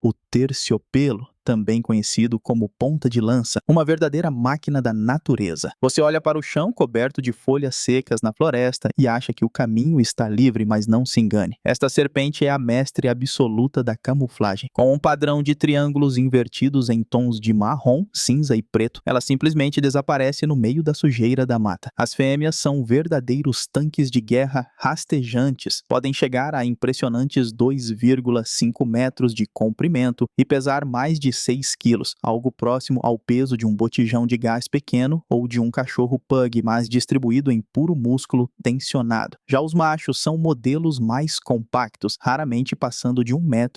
o terciopelo, também conhecido como ponta de lança, uma verdadeira máquina da natureza. Você olha para o chão coberto de folhas secas na floresta e acha que o caminho está livre, mas não se engane. Esta serpente é a mestre absoluta da camuflagem. Com um padrão de triângulos invertidos em tons de marrom, cinza e preto, ela simplesmente desaparece no meio da sujeira da mata. As fêmeas são verdadeiros tanques de guerra rastejantes, podem chegar a impressionantes 2,5 metros de comprimento e pesar mais de 6 quilos, algo próximo ao peso de um botijão de gás pequeno ou de um cachorro pug, mas distribuído em puro músculo tensionado. Já os machos são modelos mais compactos, raramente passando de 1,5 metros.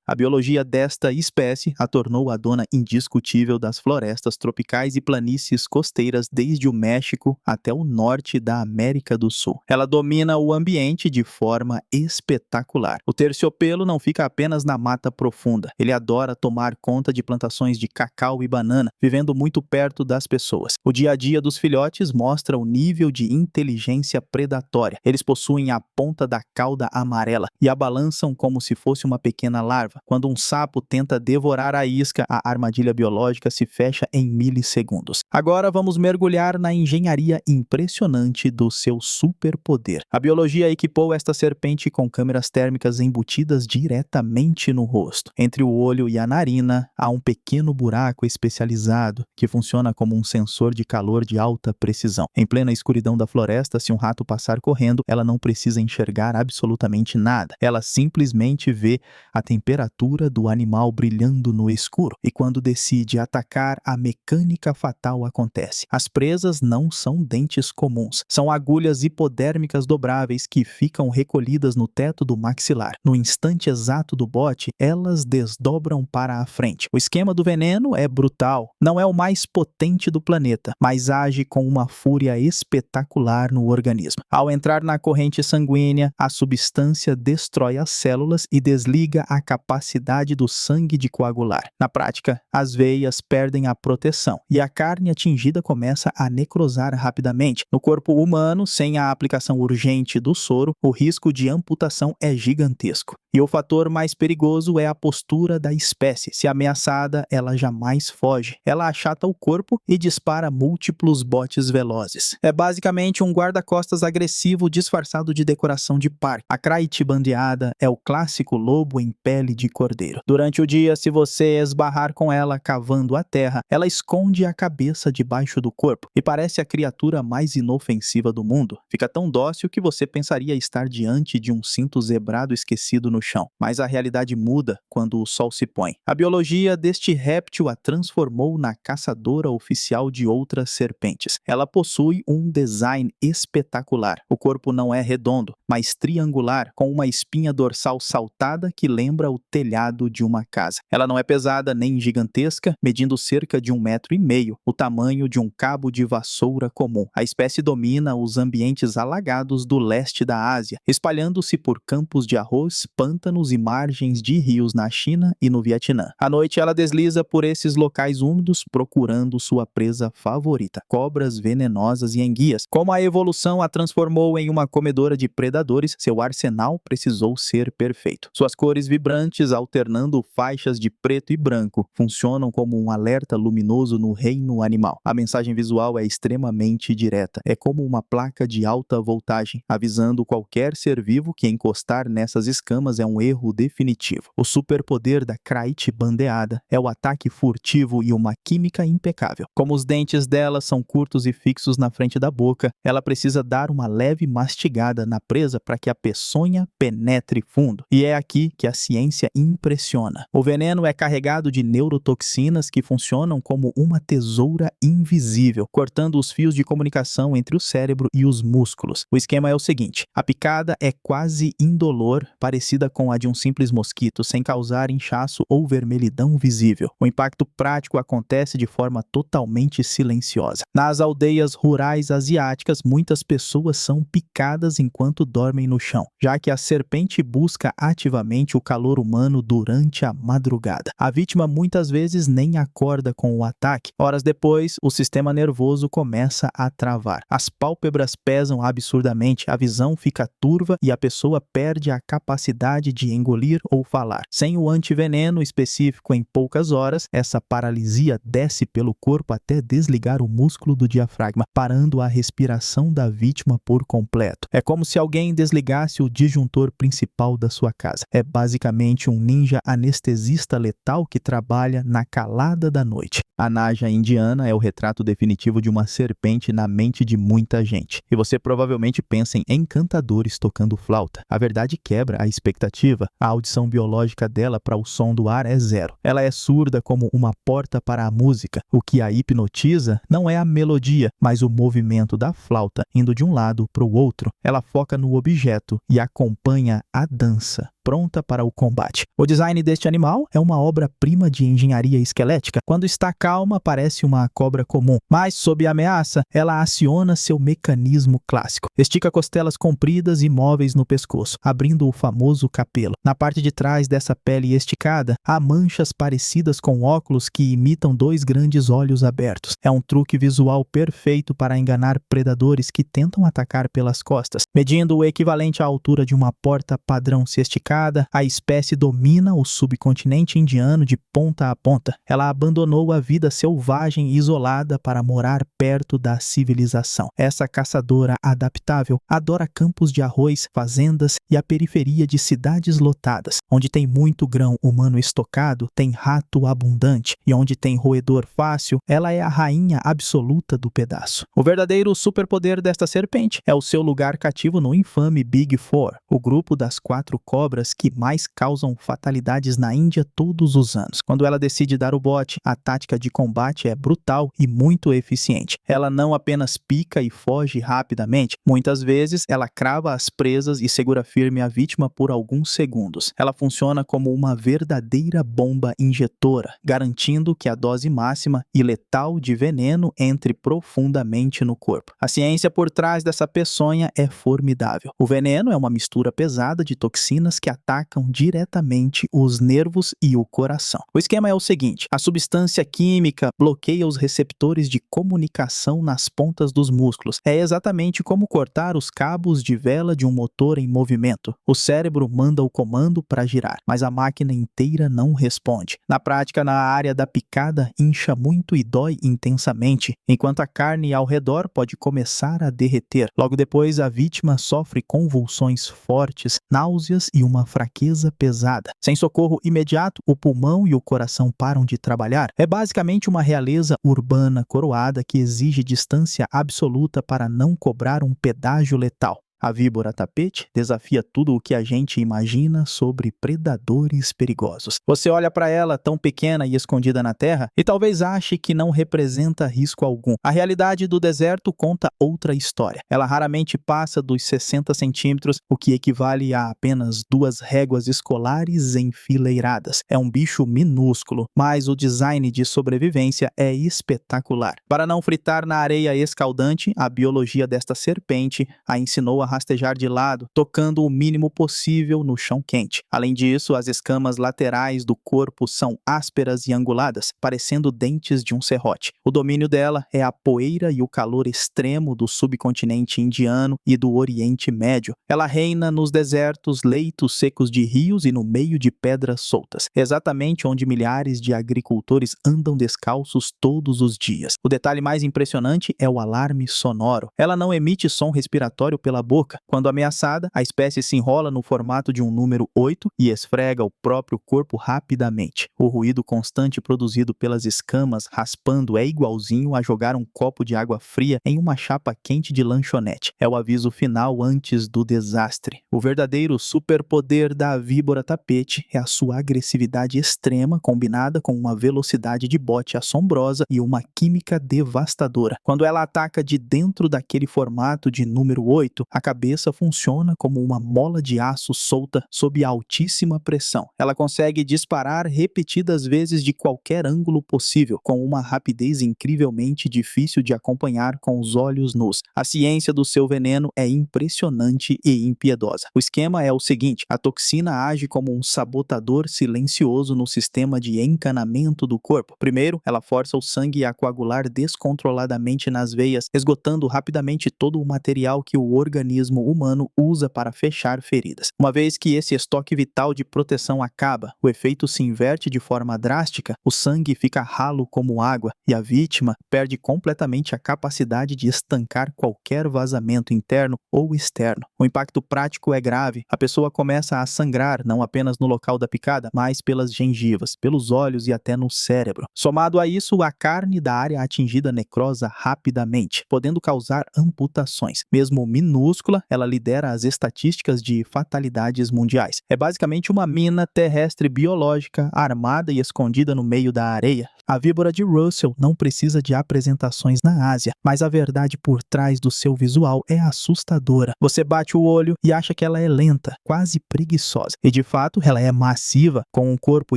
A biologia desta espécie a tornou a dona indiscutível das florestas tropicais e planícies costeiras desde o México até o norte da América do Sul. Ela domina o ambiente de forma espetacular. O terciopelo não fica apenas na mata profunda, ele adora tomar conta de plantações de cacau e banana, vivendo muito perto das pessoas. O dia a dia dos filhotes mostra o nível de inteligência predatória. Eles possuem a ponta da cauda amarela e a balançam como se fosse uma pequena larva. Quando um sapo tenta devorar a isca, a armadilha biológica se fecha em milissegundos. Agora vamos mergulhar na engenharia impressionante do seu superpoder. A biologia equipou esta serpente com câmeras térmicas embutidas diretamente no rosto. Entre o olho e a narina, há um pequeno buraco especializado que funciona como um sensor de calor de alta precisão. Em plena escuridão da floresta, se um rato passar correndo, ela não precisa enxergar absolutamente nada. Ela simplesmente vê a temperatura do animal brilhando no escuro. E quando decide atacar, a mecânica fatal acontece. As presas não são dentes comuns. São agulhas hipodérmicas dobráveis que ficam recolhidas no teto do maxilar. No instante exato do bote, elas desdobram para a frente. O esquema do veneno é brutal. Não é o mais potente do planeta, mas age com uma fúria espetacular no organismo. Ao entrar na corrente sanguínea, a substância destrói as células e desliga a capacidade do sangue de coagular. Na prática, as veias perdem a proteção e a carne atingida começa a necrosar rapidamente. No corpo humano, sem a aplicação urgente do soro, o risco de amputação é gigantesco. E o fator mais perigoso é a postura da espécie. Se ameaçada, ela jamais foge. Ela achata o corpo e dispara múltiplos botes velozes. É basicamente um guarda-costas agressivo disfarçado de decoração de parque. A Kraiti bandeada é o clássico lobo em pele de cordeiro. Durante o dia, se você esbarrar com ela cavando a terra, ela esconde a cabeça debaixo do corpo e parece a criatura mais inofensiva do mundo. Fica tão dócil que você pensaria estar diante de um cinto zebrado esquecido no chão. Mas a realidade muda quando o sol se põe. A biologia deste réptil a transformou na caçadora oficial de outras serpentes. Ela possui um design espetacular. O corpo não é redondo, mas triangular, com uma espinha dorsal saltada que lembra o telhado de uma casa. Ela não é pesada nem gigantesca, medindo cerca de 1,5 metros, o tamanho de um cabo de vassoura comum. A espécie domina os ambientes alagados do leste da Ásia, espalhando-se por campos de arroz, pântanos e margens de rios na China e no Vietnã. À noite ela desliza por esses locais úmidos procurando sua presa favorita, cobras venenosas e enguias. Como a evolução a transformou em uma comedora de predadores, seu arsenal precisou ser perfeito. Suas cores vibrantes, alternando faixas de preto e branco, funcionam como um alerta luminoso no reino animal. A mensagem visual é extremamente direta. É como uma placa de alta voltagem, avisando qualquer ser vivo que encostar nessas escamas é um erro definitivo. O superpoder da Kraiti bandeada é o ataque furtivo e uma química impecável. Como os dentes dela são curtos e fixos na frente da boca, ela precisa dar uma leve mastigada na presa para que a peçonha penetre fundo. E é aqui que a ciência impressiona. O veneno é carregado de neurotoxinas que funcionam como uma tesoura invisível, cortando os fios de comunicação entre o cérebro e os músculos. O esquema é o seguinte: a picada é quase indolor, parecida com a de um simples mosquito, sem causar inchaço ou vermelhidão visível. O impacto prático acontece de forma totalmente silenciosa. Nas aldeias rurais asiáticas, muitas pessoas são picadas enquanto dormem no chão, já que a serpente busca ativamente o calor humano durante a madrugada. A vítima muitas vezes nem acorda com o ataque. Horas depois, o sistema nervoso começa a travar. As pálpebras pesam absurdamente, a visão fica turva e a pessoa perde a capacidade incapacidade de engolir ou falar. Sem o antiveneno específico em poucas horas, essa paralisia desce pelo corpo até desligar o músculo do diafragma, parando a respiração da vítima por completo. É como se alguém desligasse o disjuntor principal da sua casa. É basicamente um ninja anestesista letal que trabalha na calada da noite. A Naja indiana é o retrato definitivo de uma serpente na mente de muita gente. E você provavelmente pensa em encantadores tocando flauta. A verdade quebra a expectativa. A audição biológica dela para o som do ar é zero. Ela é surda como uma porta para a música. O que a hipnotiza não é a melodia, mas o movimento da flauta indo de um lado para o outro. Ela foca no objeto e acompanha a dança, pronta para o combate. O design deste animal é uma obra-prima de engenharia esquelética. Quando está calma, parece uma cobra comum, mas sob ameaça, ela aciona seu mecanismo clássico. Estica costelas compridas e móveis no pescoço, abrindo o famoso capelo. Na parte de trás dessa pele esticada, há manchas parecidas com óculos que imitam dois grandes olhos abertos. É um truque visual perfeito para enganar predadores que tentam atacar pelas costas. Medindo o equivalente à altura de uma porta padrão se esticar, a espécie domina o subcontinente indiano de ponta a ponta. Ela abandonou a vida selvagem e isolada para morar perto da civilização. Essa caçadora adaptável adora campos de arroz, fazendas e a periferia de cidades lotadas. Onde tem muito grão humano estocado, tem rato abundante, e onde tem roedor fácil, ela é a rainha absoluta do pedaço. O verdadeiro superpoder desta serpente é o seu lugar cativo no infame Big Four, o grupo das 4 cobras que mais causam fatalidades na Índia todos os anos. Quando ela decide dar o bote, a tática de combate é brutal e muito eficiente. Ela não apenas pica e foge rapidamente, muitas vezes ela crava as presas e segura firme a vítima por alguns segundos. Ela funciona como uma verdadeira bomba injetora, garantindo que a dose máxima e letal de veneno entre profundamente no corpo. A ciência por trás dessa peçonha é formidável. O veneno é uma mistura pesada de toxinas que atacam diretamente os nervos e o coração. O esquema é o seguinte: a substância química bloqueia os receptores de comunicação nas pontas dos músculos. É exatamente como cortar os cabos de vela de um motor em movimento. O cérebro manda o comando para girar, mas a máquina inteira não responde. Na prática, na área da picada, incha muito e dói intensamente, enquanto a carne ao redor pode começar a derreter. Logo depois, a vítima sofre convulsões fortes, náuseas e uma fraqueza pesada. Sem socorro imediato, o pulmão e o coração param de trabalhar. É basicamente uma realeza urbana coroada que exige distância absoluta para não cobrar um pedágio letal. A víbora tapete desafia tudo o que a gente imagina sobre predadores perigosos. Você olha para ela tão pequena e escondida na terra e talvez ache que não representa risco algum. A realidade do deserto conta outra história. Ela raramente passa dos 60 centímetros, o que equivale a apenas 2 réguas escolares enfileiradas. É um bicho minúsculo, mas o design de sobrevivência é espetacular. Para não fritar na areia escaldante, a biologia desta serpente a ensinou a rastejar de lado, tocando o mínimo possível no chão quente. Além disso, as escamas laterais do corpo são ásperas e anguladas, parecendo dentes de um serrote. O domínio dela é a poeira e o calor extremo do subcontinente indiano e do Oriente Médio. Ela reina nos desertos, leitos secos de rios e no meio de pedras soltas, exatamente onde milhares de agricultores andam descalços todos os dias. O detalhe mais impressionante é o alarme sonoro. Ela não emite som respiratório pela boca. Quando ameaçada, a espécie se enrola no formato de um número 8 e esfrega o próprio corpo rapidamente. O ruído constante produzido pelas escamas raspando é igualzinho a jogar um copo de água fria em uma chapa quente de lanchonete. É o aviso final antes do desastre. O verdadeiro superpoder da víbora tapete é a sua agressividade extrema combinada com uma velocidade de bote assombrosa e uma química devastadora. Quando ela ataca de dentro daquele formato de número 8, a cabeça funciona como uma mola de aço solta sob altíssima pressão. Ela consegue disparar repetidas vezes de qualquer ângulo possível, com uma rapidez incrivelmente difícil de acompanhar com os olhos nus. A ciência do seu veneno é impressionante e impiedosa. O esquema é o seguinte: a toxina age como um sabotador silencioso no sistema de encanamento do corpo. Primeiro, ela força o sangue a coagular descontroladamente nas veias, esgotando rapidamente todo o material que o organismo organismo humano usa para fechar feridas. Uma vez que esse estoque vital de proteção acaba, o efeito se inverte de forma drástica, o sangue fica ralo como água e a vítima perde completamente a capacidade de estancar qualquer vazamento interno ou externo. O impacto prático é grave. A pessoa começa a sangrar não apenas no local da picada, mas pelas gengivas, pelos olhos e até no cérebro. Somado a isso, a carne da área atingida necrosa rapidamente, podendo causar amputações. Mesmo minúscula, ela lidera as estatísticas de fatalidades mundiais. É basicamente uma mina terrestre biológica armada e escondida no meio da areia. A víbora de Russell não precisa de apresentações na Ásia, mas a verdade por trás do seu visual é assustadora. Você bate o olho e acha que ela é lenta, quase preguiçosa. E de fato, ela é massiva, com um corpo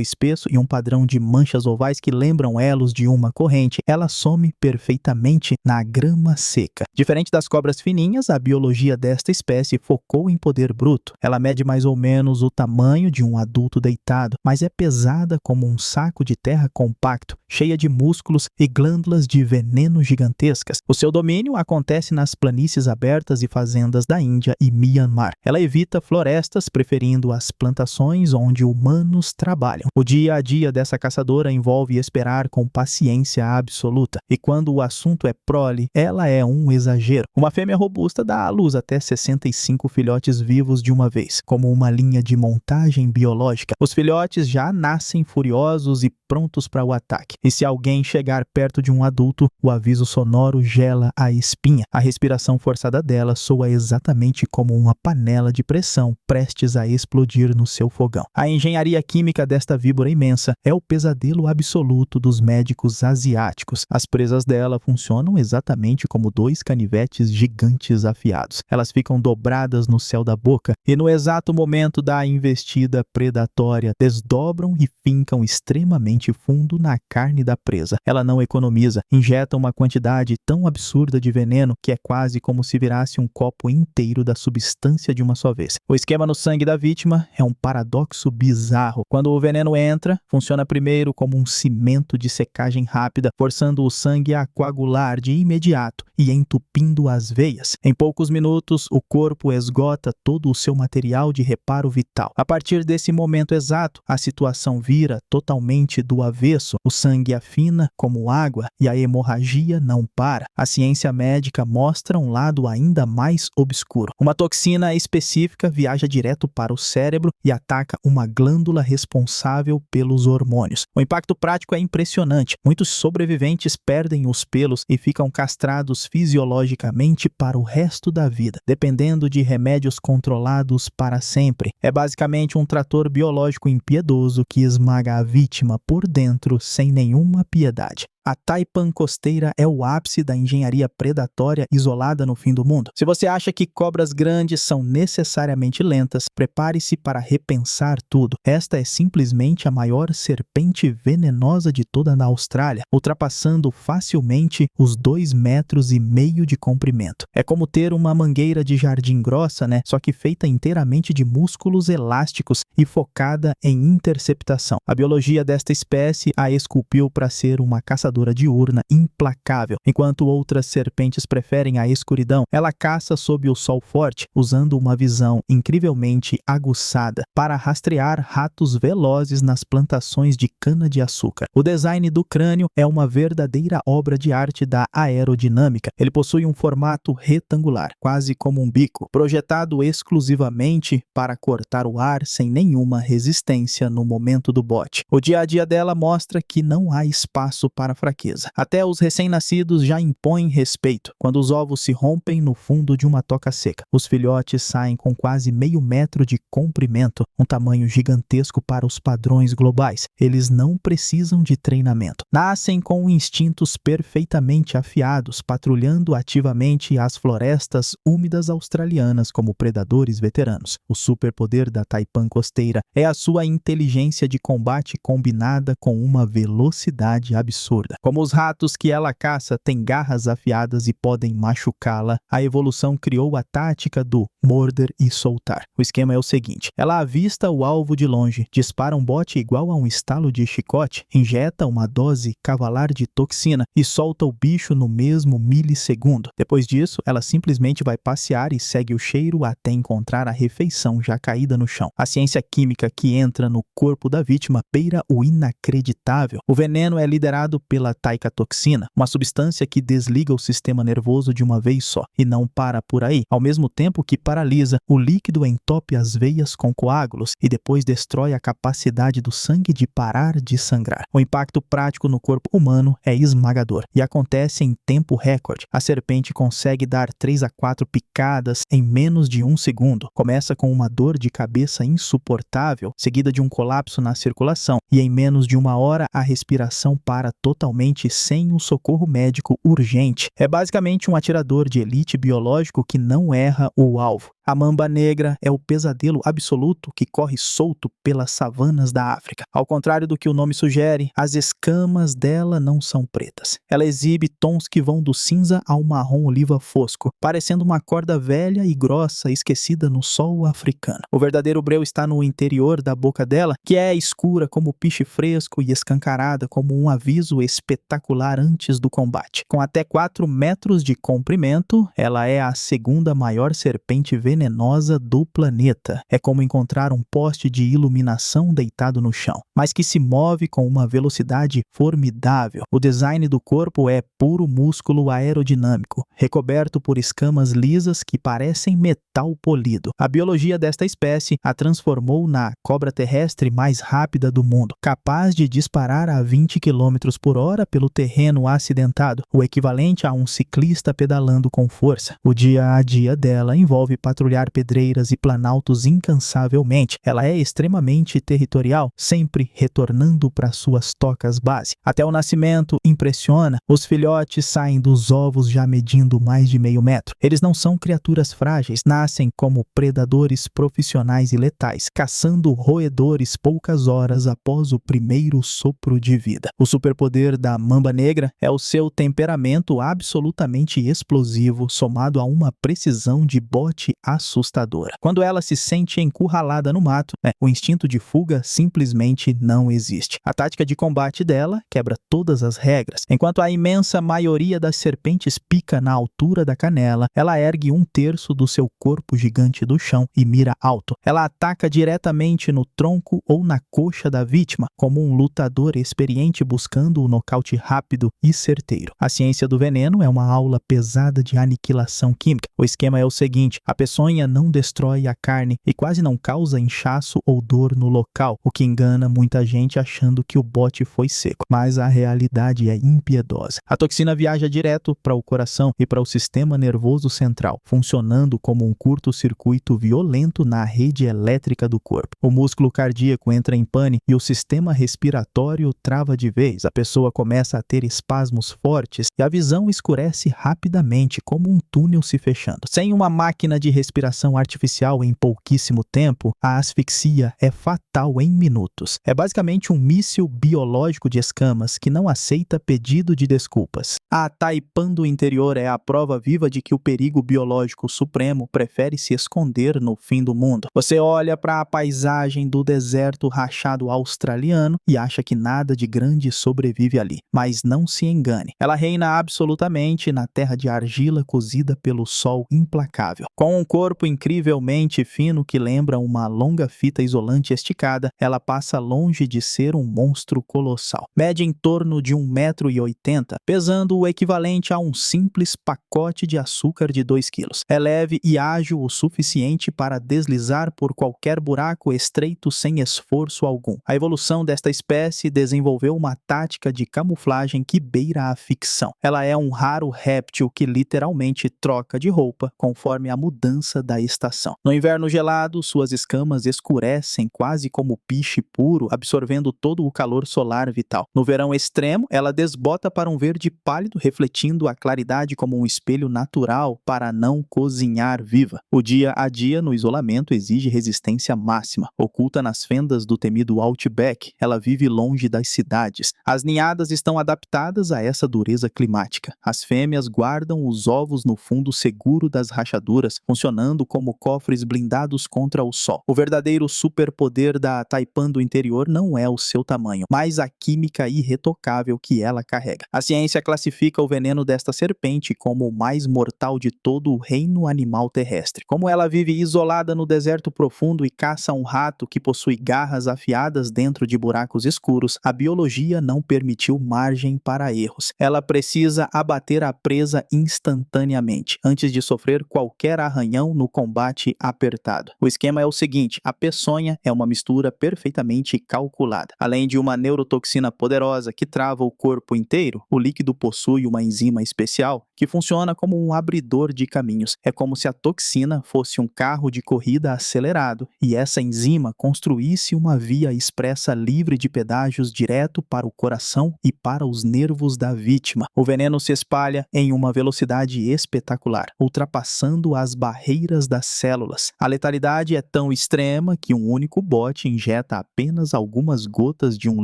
espesso e um padrão de manchas ovais que lembram elos de uma corrente. Ela some perfeitamente na grama seca. Diferente das cobras fininhas, a biologia desta espécie focou em poder bruto. Ela mede mais ou menos o tamanho de um adulto deitado, mas é pesada como um saco de terra compacto, cheia de músculos e glândulas de veneno gigantescas. O seu domínio acontece nas planícies abertas e fazendas da Índia e Myanmar. Ela evita florestas, preferindo as plantações onde humanos trabalham. O dia a dia dessa caçadora envolve esperar com paciência absoluta. E quando o assunto é prole, ela é um exagero. Uma fêmea robusta dá à luz até 65 filhotes vivos de uma vez, como uma linha de montagem biológica. Os filhotes já nascem furiosos e prontos para o ataque. E se alguém chegar perto de um adulto, o aviso sonoro gela a espinha. A respiração forçada dela soa exatamente como uma panela de pressão prestes a explodir no seu fogão. A engenharia química desta víbora imensa é o pesadelo absoluto dos médicos asiáticos. As presas dela funcionam exatamente como dois canivetes gigantes afiados. Elas ficam dobradas no céu da boca e no exato momento da investida predatória desdobram e fincam extremamente fundo na carne da presa. Ela não economiza, injeta uma quantidade tão absurda de veneno que é quase como se virasse um copo inteiro da substância de uma só vez. O esquema no sangue da vítima é um paradoxo bizarro. Quando o veneno entra, funciona primeiro como um cimento de secagem rápida, forçando o sangue a coagular de imediato e entupindo as veias. Em poucos minutos, o corpo esgota todo o seu material de reparo vital. A partir desse momento exato, a situação vira totalmente do avesso. O sangue afina como água e a hemorragia não para. A ciência médica mostra um lado ainda mais obscuro. Uma toxina específica viaja direto para o cérebro e ataca uma glândula responsável pelos hormônios. O impacto prático é impressionante. Muitos sobreviventes perdem os pelos e ficam castrados fisiologicamente para o resto da vida, dependendo de remédios controlados para sempre. É basicamente um trator biológico impiedoso que esmaga a vítima por dentro sem nenhuma piedade. A taipan costeira é o ápice da engenharia predatória isolada no fim do mundo. Se você acha que cobras grandes são necessariamente lentas, prepare-se para repensar tudo. Esta é simplesmente a maior serpente venenosa de toda a Austrália, ultrapassando facilmente os 2,5 metros de comprimento. É como ter uma mangueira de jardim grossa, né? Só que feita inteiramente de músculos elásticos e focada em interceptação. A biologia desta espécie a esculpiu para ser uma caçadora diurna implacável. Enquanto outras serpentes preferem a escuridão, ela caça sob o sol forte, usando uma visão incrivelmente aguçada para rastrear ratos velozes nas plantações de cana-de-açúcar. O design do crânio é uma verdadeira obra de arte da aerodinâmica. Ele possui um formato retangular, quase como um bico, projetado exclusivamente para cortar o ar sem nenhuma resistência no momento do bote. O dia a dia dela mostra que não há espaço para fraqueza. Até os recém-nascidos já impõem respeito. Quando os ovos se rompem no fundo de uma toca seca, os filhotes saem com quase 0,5 metro de comprimento, um tamanho gigantesco para os padrões globais. Eles não precisam de treinamento. Nascem com instintos perfeitamente afiados, patrulhando ativamente as florestas úmidas australianas como predadores veteranos. O superpoder da taipan costeira é a sua inteligência de combate combinada com uma velocidade absurda. vida. Como os ratos que ela caça têm garras afiadas e podem machucá-la, a evolução criou a tática do morder e soltar. O esquema é o seguinte: ela avista o alvo de longe, dispara um bote igual a um estalo de chicote, injeta uma dose cavalar de toxina e solta o bicho no mesmo milissegundo. Depois disso, ela simplesmente vai passear e segue o cheiro até encontrar a refeição já caída no chão. A ciência química que entra no corpo da vítima beira o inacreditável. O veneno é liderado pela taikatoxina, uma substância que desliga o sistema nervoso de uma vez só. E não para por aí. Ao mesmo tempo que paralisa, o líquido entope as veias com coágulos e depois destrói a capacidade do sangue de parar de sangrar. O impacto prático no corpo humano é esmagador e acontece em tempo recorde. A serpente consegue dar 3 a 4 picadas em menos de 1 segundo. Começa com uma dor de cabeça insuportável, seguida de um colapso na circulação, e em menos de 1 hora a respiração para totalmente sem um socorro médico urgente. É basicamente um atirador de elite biológico que não erra o alvo. A mamba negra é o pesadelo absoluto que corre solto pelas savanas da África. Ao contrário do que o nome sugere, as escamas dela não são pretas. Ela exibe tons que vão do cinza ao marrom oliva fosco, parecendo uma corda velha e grossa esquecida no sol africano. O verdadeiro breu está no interior da boca dela, que é escura como piche fresco e escancarada como um aviso espetacular antes do combate. Com até 4 metros de comprimento, ela é a segunda maior serpente venenosa do planeta. É como encontrar um poste de iluminação deitado no chão, mas que se move com uma velocidade formidável. O design do corpo é puro músculo aerodinâmico, recoberto por escamas lisas que parecem metal polido. A biologia desta espécie a transformou na cobra terrestre mais rápida do mundo, capaz de disparar a 20 km por hora pelo terreno acidentado, o equivalente a um ciclista pedalando com força. O dia a dia dela envolve patrulhar pedreiras e planaltos incansavelmente. Ela é extremamente territorial, sempre retornando para suas tocas base. Até o nascimento, impressiona, os filhotes saem dos ovos já medindo mais de meio metro. Eles não são criaturas frágeis, nascem como predadores profissionais e letais, caçando roedores poucas horas após o primeiro sopro de vida. O superpoder da mamba negra é o seu temperamento absolutamente explosivo, somado a uma precisão de bote assustadora. Quando ela se sente encurralada no mato, o instinto de fuga simplesmente não existe. A tática de combate dela quebra todas as regras. Enquanto a imensa maioria das serpentes pica na altura da canela, ela ergue 1/3 do seu corpo gigante do chão e mira alto. Ela ataca diretamente no tronco ou na coxa da vítima, como um lutador experiente buscando o nocaute rápido e certeiro. A ciência do veneno é uma aula pesada de aniquilação química. O esquema é o seguinte: a peçonha não destrói a carne e quase não causa inchaço ou dor no local, o que engana muita gente achando que o bote foi seco, mas a realidade é impiedosa. A toxina viaja direto para o coração e para o sistema nervoso central, funcionando como um curto-circuito violento na rede elétrica do corpo. O músculo cardíaco entra em pane e o sistema respiratório trava de vez. A pessoa começa a ter espasmos fortes e a visão escurece rapidamente, como um túnel se fechando. Sem uma máquina de respiração artificial em pouquíssimo tempo, a asfixia é fatal em minutos. É basicamente um míssil biológico de escamas que não aceita pedido de desculpas. A taipan do interior é a prova viva de que o perigo biológico supremo prefere se esconder no fim do mundo. Você olha para a paisagem do deserto rachado australiano e acha que nada de grande sobrevive ali. Mas não se engane. Ela reina absolutamente na terra de argila cozida pelo sol implacável. Com um corpo incrivelmente fino que lembra uma longa fita isolante esticada, ela passa longe de ser um monstro colossal. Mede em torno de 1,80 m, pesando o equivalente a um simples pacote de açúcar de 2 kg. É leve e ágil o suficiente para deslizar por qualquer buraco estreito sem esforço algum. A evolução desta espécie desenvolveu uma tática de camuflagem que beira a ficção. Ela é um raro réptil que literalmente troca de roupa conforme a mudança da estação. No inverno gelado, suas escamas escurecem quase como piche puro, absorvendo todo o calor solar vital. No verão extremo, ela desbota para um verde pálido, refletindo a claridade como um espelho natural para não cozinhar viva. O dia a dia no isolamento exige resistência máxima. Oculta nas fendas do temido Outback, ela vive longe das cidades. As ninhadas camadas estão adaptadas a essa dureza climática. As fêmeas guardam os ovos no fundo seguro das rachaduras, funcionando como cofres blindados contra o sol. O verdadeiro superpoder da taipan do interior não é o seu tamanho, mas a química irretocável que ela carrega. A ciência classifica o veneno desta serpente como o mais mortal de todo o reino animal terrestre. Como ela vive isolada no deserto profundo e caça um rato que possui garras afiadas dentro de buracos escuros, a biologia não permitiu margem para erros. Ela precisa abater a presa instantaneamente, antes de sofrer qualquer arranhão no combate apertado. O esquema é o seguinte: a peçonha é uma mistura perfeitamente calculada. Além de uma neurotoxina poderosa que trava o corpo inteiro, o líquido possui uma enzima especial que funciona como um abridor de caminhos. É como se a toxina fosse um carro de corrida acelerado e essa enzima construísse uma via expressa livre de pedágios direto para o coração e para os nervos da vítima. O veneno se espalha em uma velocidade espetacular, ultrapassando as barreiras das células. A letalidade é tão extrema que um único bote injeta apenas algumas gotas de um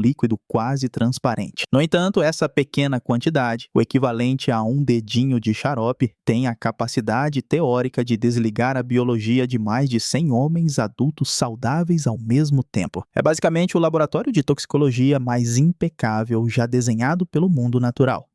líquido quase transparente. No entanto, essa pequena quantidade, o equivalente a um dedinho de xarope, tem a capacidade teórica de desligar a biologia de mais de 100 homens adultos saudáveis ao mesmo tempo. É basicamente o laboratório de toxicologia mais impecável já desenhado pelo mundo natural.